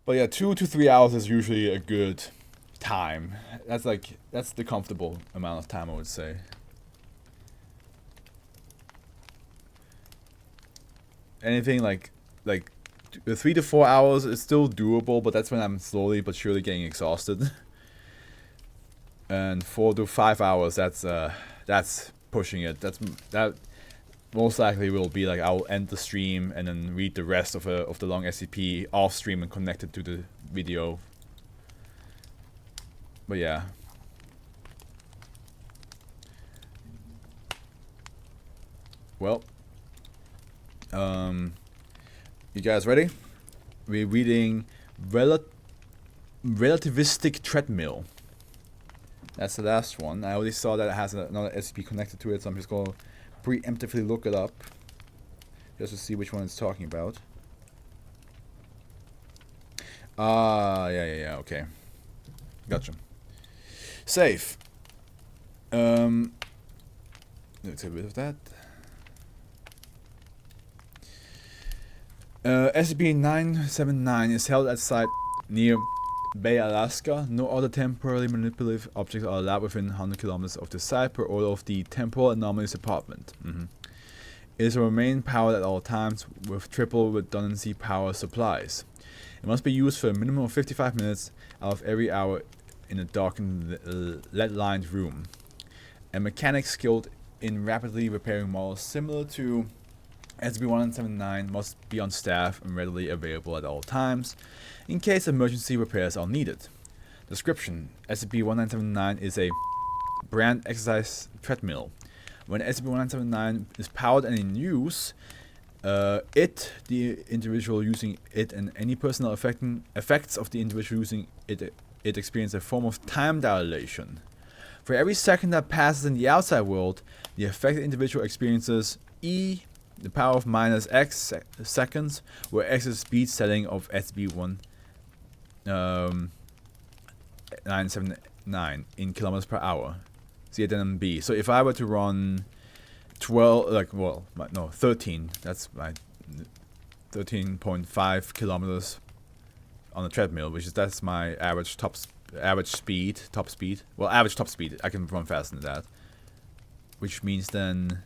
But yeah, 2 to 3 hours is usually a good time. That's the comfortable amount of time, I would say. Anything like 3 to 4 hours is still doable, but that's when I'm slowly but surely getting exhausted. And 4 to 5 hours, that's pushing it. That most likely will be like I'll end the stream and then read the rest of the long SCP off stream and connect it to the video. But yeah. Well, you guys ready? We're reading Relativistic Treadmill. That's the last one. I already saw that it has another SCP connected to it, so I'm just going to preemptively look it up just to see which one it's talking about. Yeah, okay. Gotcha. Save. Let's get rid of that. SCP-979 is held at site near Bay, Alaska. No other temporally manipulative objects are allowed within 100 kilometers of the site per order of the Temporal Anomalies Department. It is to remain powered at all times with triple redundancy power supplies. It must be used for a minimum of 55 minutes out of every hour in a darkened, lead-lined room. A mechanic skilled in rapidly repairing models similar to SCP-1979 must be on staff and readily available at all times, in case emergency repairs are needed. Description: SCP-1979 is a brand exercise treadmill. When SCP-1979 is powered and in use, the individual using it, and any personal effects of the individual using it experience a form of time dilation. For every second that passes in the outside world, the affected individual experiences E, the power of minus x seconds, where x is the speed setting of SCP-979 in kilometers per hour. See addendum B. So if I were to run 13, that's my 13.5 kilometers on a treadmill, that's my average top speed. Well, average top speed. I can run faster than that. Which means then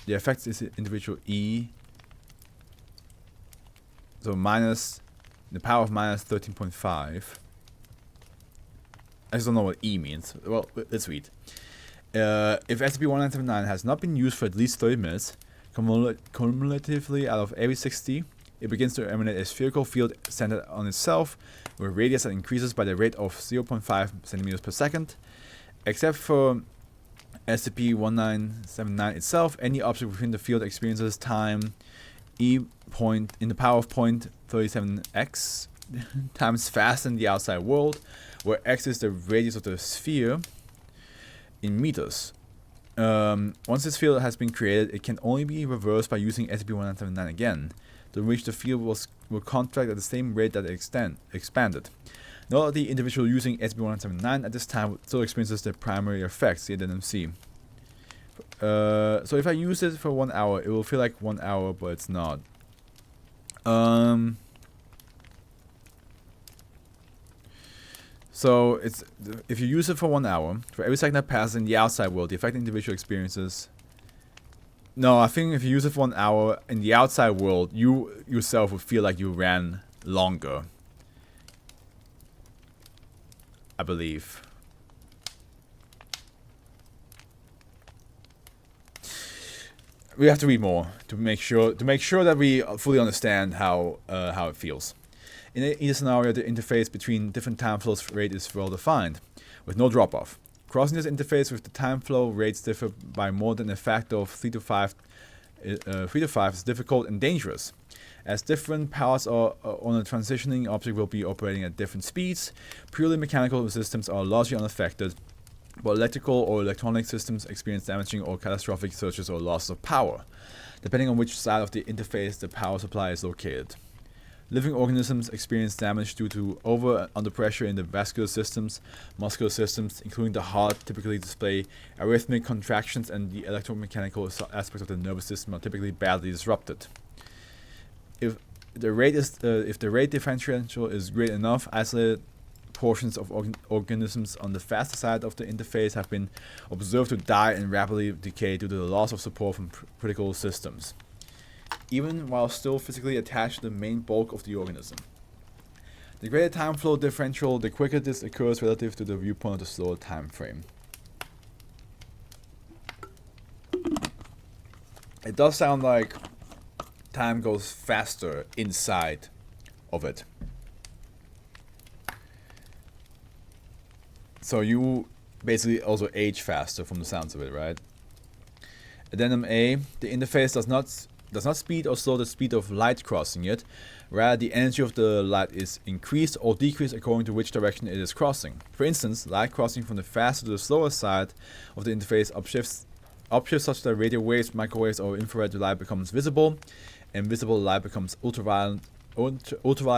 the effect is individual E. So minus the power of minus 13.5. I just don't know what E means. Well, let's read. If SCP-1979 has not been used for at least 30 minutes, cumulatively out of every 60, it begins to emanate a spherical field centered on itself, with a radius that increases by the rate of 0.5 centimeters per second. Except for SCP-1979 itself, any object within the field experiences time E point in the power of 0.37x times faster than the outside world, where x is the radius of the sphere in meters. Once this field has been created, it can only be reversed by using SCP-1979 again, to which the field will contract at the same rate that it expanded. Note that the individual using SCP-1979 at this time still experiences the primary effects, the addendum C. So if I use it for 1 hour, it will feel like 1 hour, but it's not. So if you use it for 1 hour, for every second that passes in the outside world, the affected individual experiences. No, I think if you use it for 1 hour in the outside world, you yourself would feel like you ran longer. I believe. We have to read more to make sure that we fully understand how it feels. In either scenario, the interface between different time flows rate is well defined, with no drop-off. Crossing this interface with the time flow rates differ by more than a factor of 3 to 5 is difficult and dangerous, as different parts on a transitioning object will be operating at different speeds. Purely mechanical systems are largely unaffected, but electrical or electronic systems experience damaging or catastrophic surges or loss of power, depending on which side of the interface the power supply is located. Living organisms experience damage due to over and under pressure in the vascular systems. Muscular systems, including the heart, typically display arrhythmic contractions, and the electromechanical aspects of the nervous system are typically badly disrupted. If the rate is if the rate differential is great enough, isolated portions of organisms on the faster side of the interface have been observed to die and rapidly decay due to the loss of support from critical systems, even while still physically attached to the main bulk of the organism. The greater time flow differential, the quicker this occurs relative to the viewpoint of the slower time frame. It does sound like time goes faster inside of it. So you basically also age faster from the sounds of it, right? Addendum A, the interface does not speed or slow the speed of light crossing it. Rather, the energy of the light is increased or decreased according to which direction it is crossing. For instance, light crossing from the faster to the slower side of the interface upshifts such that radio waves, microwaves, or infrared light becomes visible, and visible light becomes ultraviolet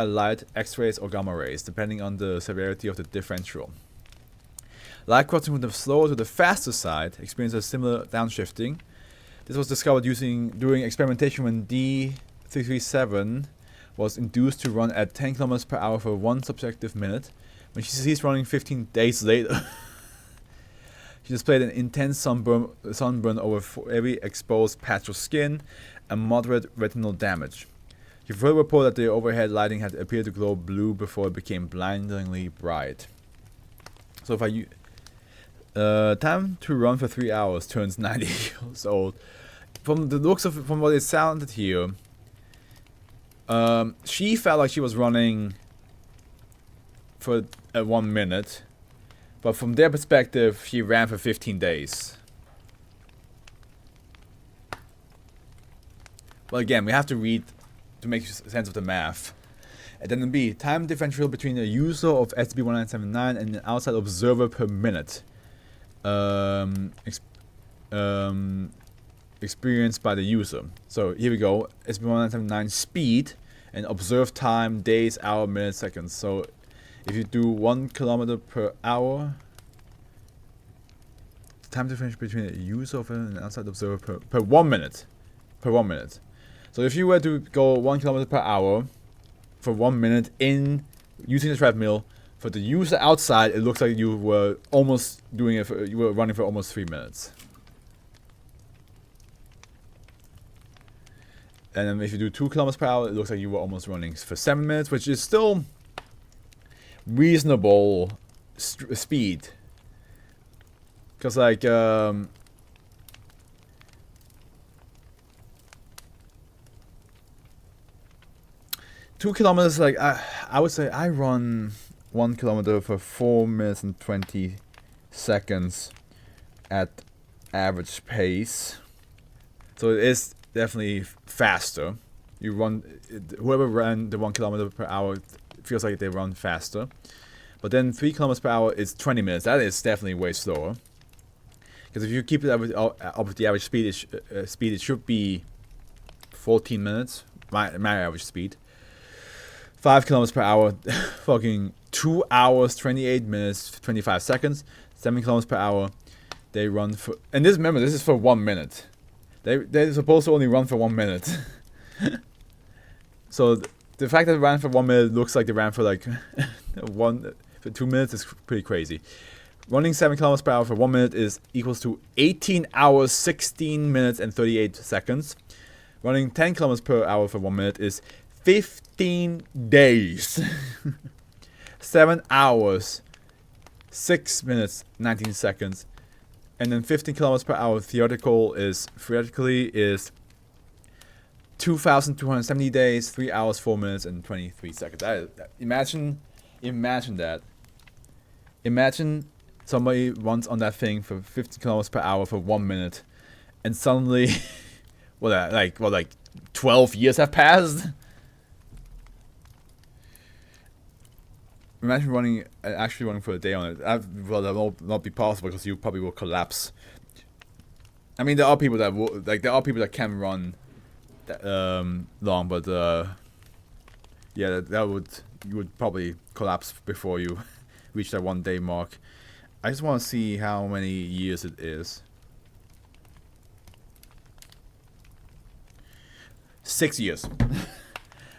light, X-rays, or gamma rays, depending on the severity of the differential. Light crossing from the slower to the faster side experiences similar downshifting. This was discovered during experimentation when D337 was induced to run at 10 km per hour for one subjective minute. When she ceased running 15 days later, she displayed an intense sunburn over every exposed patch of skin and moderate retinal damage. She further reported that the overhead lighting had appeared to glow blue before it became blindingly bright. So if I time to run for 3 hours turns 90 years old. From the looks of it, from what it sounded here, she felt like she was running for 1 minute, but from their perspective, she ran for 15 days. Well, again, we have to read to make sense of the math. And then B, time differential between a user of SCP-1979 and an outside observer per minute. Experienced by the user. So here we go. SCP-1979 speed and observed time, days, hour, minutes, seconds. So if you do 1 km per hour, time differential between a user of an outside observer per 1 minute. Per 1 minute. So if you were to go 1 km per hour for 1 minute in using the treadmill, for the user outside, it looks like you were almost doing it. You were running for almost 3 minutes. And then if you do 2 km per hour, it looks like you were almost running for 7 minutes, which is still reasonable speed. Because like 2 kilometers, like I would say I run 1 kilometer for 4 minutes and 20 seconds at average pace. So it is definitely faster. You run, whoever ran the 1 kilometer per hour feels like they run faster. But then 3 kilometers per hour is 20 minutes. That is definitely way slower. Because if you keep it up with the average speed, it should be 14 minutes. My average speed. 5 kilometers per hour, fucking 2 hours, 28 minutes, 25 seconds. 7 kilometers per hour, they run for, and this, remember, this is for 1 minute. They're supposed to only run for 1 minute. So the fact that they ran for 1 minute looks like they ran for like for 2 minutes is pretty crazy. Running 7 kilometers per hour for 1 minute is equals to 18 hours, 16 minutes, and 38 seconds. Running 10 kilometers per hour for 1 minute is 15 days. 7 hours, 6 minutes, 19 seconds. And then 15 kilometers per hour theoretically is 2,270 days, 3 hours, 4 minutes, and 23 seconds. Imagine that. Imagine somebody runs on that thing for 15 kilometers per hour for 1 minute, and suddenly, like 12 years have passed. Imagine actually running for a day on it. That will not be possible because you probably will collapse. I mean, there are people that can run that, long, but yeah, you would probably collapse before you reach that 1 day mark. I just want to see how many years it is. 6 years.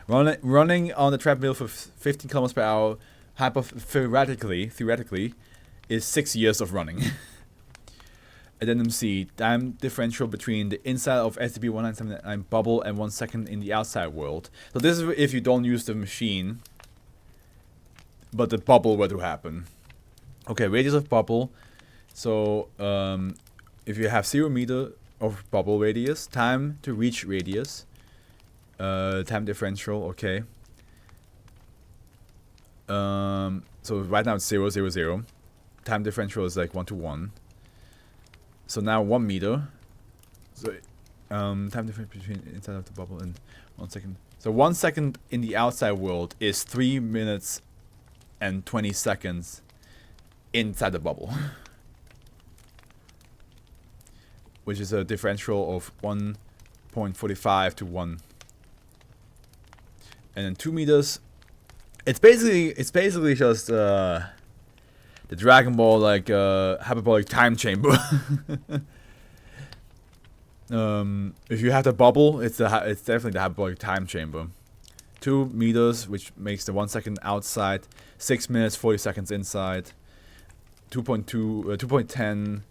Running on the treadmill for 15 kilometers per hour, theoretically, is 6 years of running. Addendum C, time differential between the inside of SCP-1979 bubble and 1 second in the outside world. So this is if you don't use the machine, but the bubble were to happen. Okay, radius of bubble. So if you have 0 meter of bubble radius, time to reach radius, time differential, okay. So right now it's 0, 0, 0. Time differential is like 1 to 1. So now 1 meter. So time difference between inside of the bubble and 1 second. So 1 second in the outside world is 3 minutes and 20 seconds inside the bubble. Which is a differential of 1.45 to 1. And then 2 meters. It's basically just the Dragon Ball like hyperbolic time chamber. If you have the bubble, it's definitely the hyperbolic time chamber. 2 meters, which makes the 1 second outside, 6 minutes 40 seconds inside. 2.10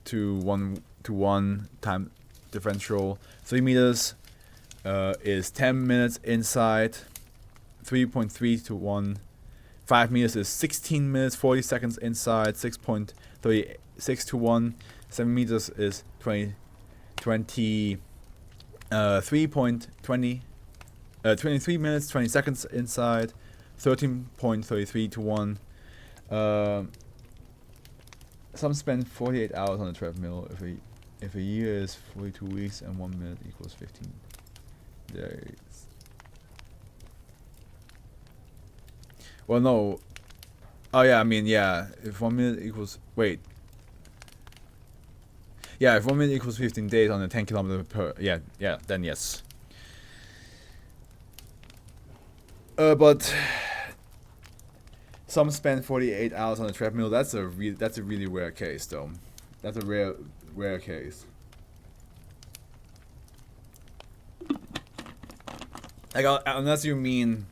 to 1 to 1 time differential. 3 meters is 10 minutes inside. 3.3 to 1. 5 meters is 16 minutes 40 seconds inside. 6.36 to 1. 7 meters is 23 minutes 20 seconds inside. 13.33 to 1. Some spend 48 hours on the treadmill. If a year is 42 weeks and 1 minute equals 15 days. Well, no. Oh yeah, I mean, yeah. If 1 minute equals, wait. Yeah, if 1 minute equals 15 days on a 10 kilometer per, yeah, then yes. But some spend 48 hours on a treadmill. That's a really rare case, though. That's a rare case. Like, unless you mean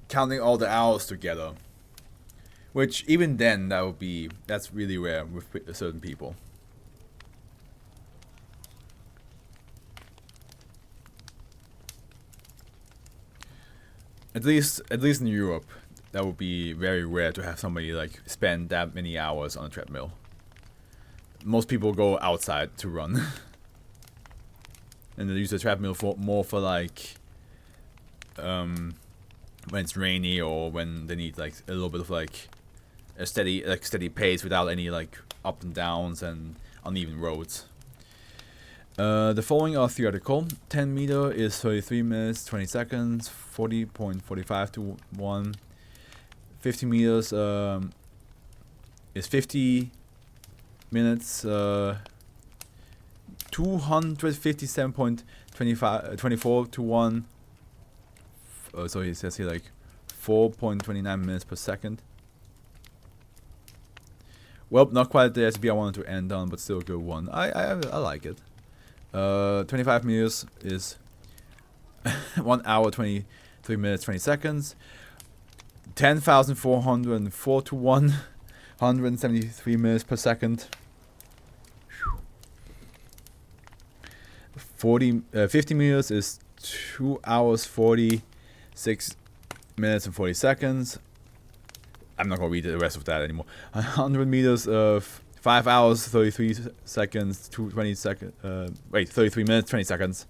counting all the hours together, which even then that's really rare with certain people. At least in Europe, that would be very rare to have somebody like spend that many hours on a treadmill. Most people go outside to run, and they use the treadmill more for like when it's rainy or when they need like a little bit of like a steady pace without any like up and downs and uneven roads. The following are theoretical. 10 meter is 33 minutes 20 seconds. 40.45 to 1. 50 meters is 50 minutes. 257.24 to 1. So he says here like 4.29 minutes per second. Well, not quite the SCP I wanted to end on, but still a good one. I like it. 25 meters is 1 hour 23 minutes 20 seconds. 10,404 to 1. 173 minutes per second. 50 meters is 2 hours 46 minutes and 40 seconds. I'm not gonna read the rest of that anymore. 100 meters of 5 hours 33 seconds 20 seconds. 33 minutes 20 seconds.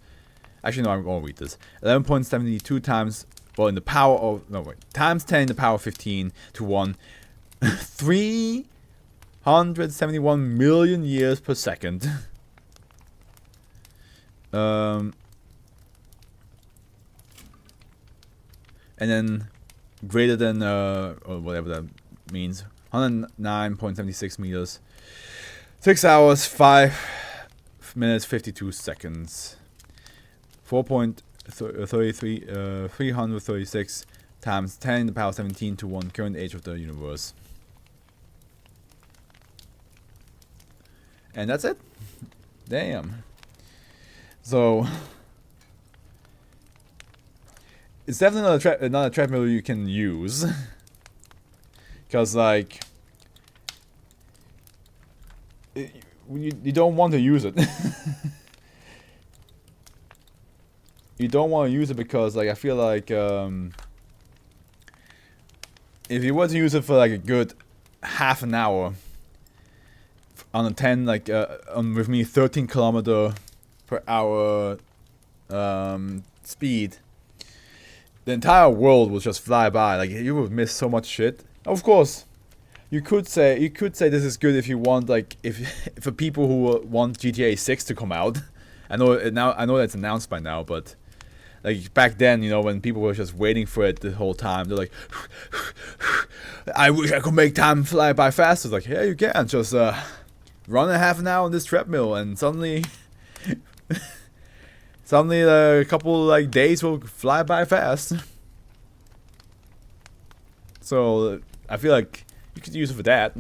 Actually, no, I'm gonna read this. 11.72 times. Well, in the power of times 10 in the power of 15 to 1. 371 million years per second. And then greater than or whatever that means, 109.76 meters, 6 hours 5 minutes 52 seconds, 336 times 10 in the power 17 to 1 current age of the universe. And that's it. Damn. So it's definitely not a treadmill you can use, because like you don't want to use it. You don't want to use it because like I feel like if you were to use it for like a good half an hour on a 10 like with me 13 kilometer per hour speed, the entire world will just fly by. Like you would miss so much shit. Of course, you could say this is good if you want like if for people who want GTA 6 to come out. I know that's announced by now, but like back then, you know, when people were just waiting for it the whole time, they're like, I wish I could make time fly by faster. It's like, yeah, you can just run a half an hour on this treadmill, and suddenly a couple like days will fly by fast. So I feel like you could use it for that.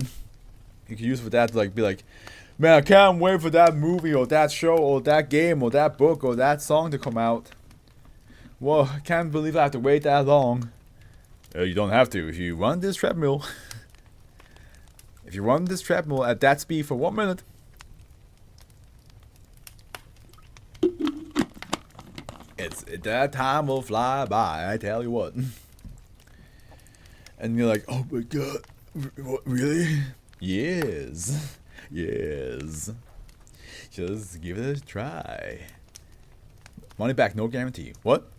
You could use it for that to like be like, man, I can't wait for that movie or that show or that game or that book or that song to come out. Well, I can't believe I have to wait that long. You don't have to if you run this treadmill. If you run this treadmill at that speed for 1 minute, that time will fly by. I tell you what. And you're like, oh my god, what, really? Yes, yes. Just give it a try. Money back, no guarantee. What?